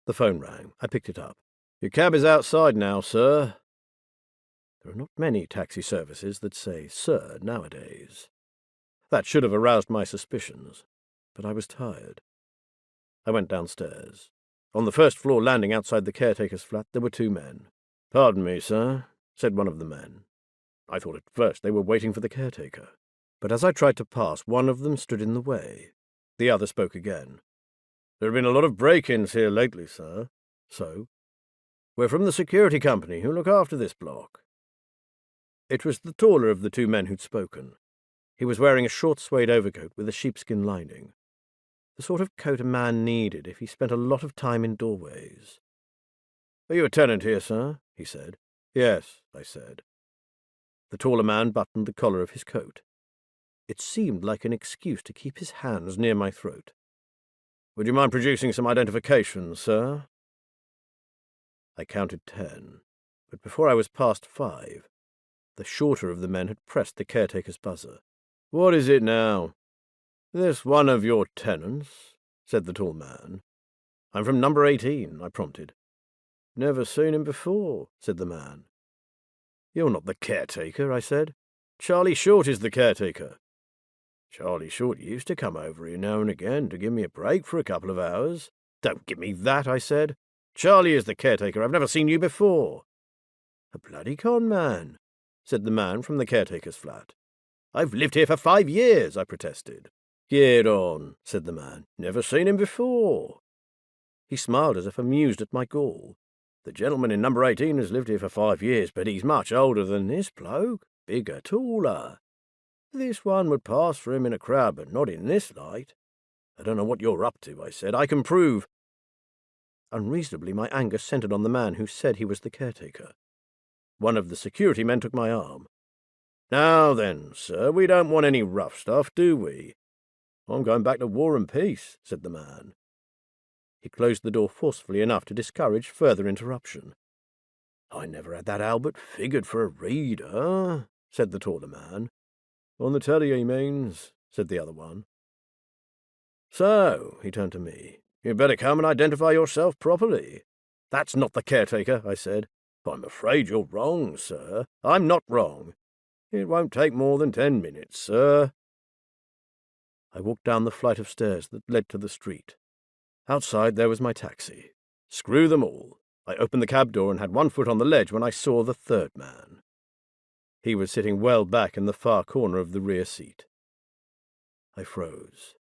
The phone rang. I picked it up. "Your cab is outside now, sir." There are not many taxi services that say "sir" nowadays. That should have aroused my suspicions, but I was tired. I went downstairs. On the first floor landing outside the caretaker's flat there were two men. "Pardon me, sir," said one of the men. I thought at first they were waiting for the caretaker, but as I tried to pass, one of them stood in the way. The other spoke again. "There have been a lot of break-ins here lately, sir." "So?" "We're from the security company who look after this block." It was the taller of the two men who'd spoken. He was wearing a short suede overcoat with a sheepskin lining, the sort of coat a man needed if he spent a lot of time in doorways. "Are you a tenant here, sir?" he said. "Yes," I said. The taller man buttoned the collar of his coat. It seemed like an excuse to keep his hands near my throat. "Would you mind producing some identification, sir?" I counted 10, but before I was past 5, the shorter of the men had pressed the caretaker's buzzer. "What is it now?" "This one of your tenants?" said the tall man. "I'm from number 18, I prompted. "Never seen him before," said the man. "You're not the caretaker," I said. "Charlie Short is the caretaker." "Charlie Short used to come over here now and again to give me a break for a couple of hours." "Don't give me that," I said. "Charlie is the caretaker. I've never seen you before." "A bloody con man," said the man from the caretaker's flat. "I've lived here for 5 years," I protested. "Get on," said the man. "Never seen him before." He smiled as if amused at my gall. "The gentleman in number 18 has lived here for 5 years, but he's much older than this bloke, bigger, taller. This one would pass for him in a crowd, but not in this light." "I don't know what you're up to," I said. "I can prove—" Unreasonably, my anger centered on the man who said he was the caretaker. One of the security men took my arm. "Now then, sir, we don't want any rough stuff, do we?" "I'm going back to War and Peace," said the man. He closed the door forcefully enough to discourage further interruption. "I never had that Albert figured for a reader," said the taller man. "On the telly, he means," said the other one. "So," he turned to me, "you'd better come and identify yourself properly." "That's not the caretaker," I said. "I'm afraid you're wrong, sir." "I'm not wrong." "It won't take more than 10 minutes, sir." I walked down the flight of stairs that led to the street. Outside there was my taxi. Screw them all. I opened the cab door and had one foot on the ledge when I saw the third man. He was sitting well back in the far corner of the rear seat. I froze.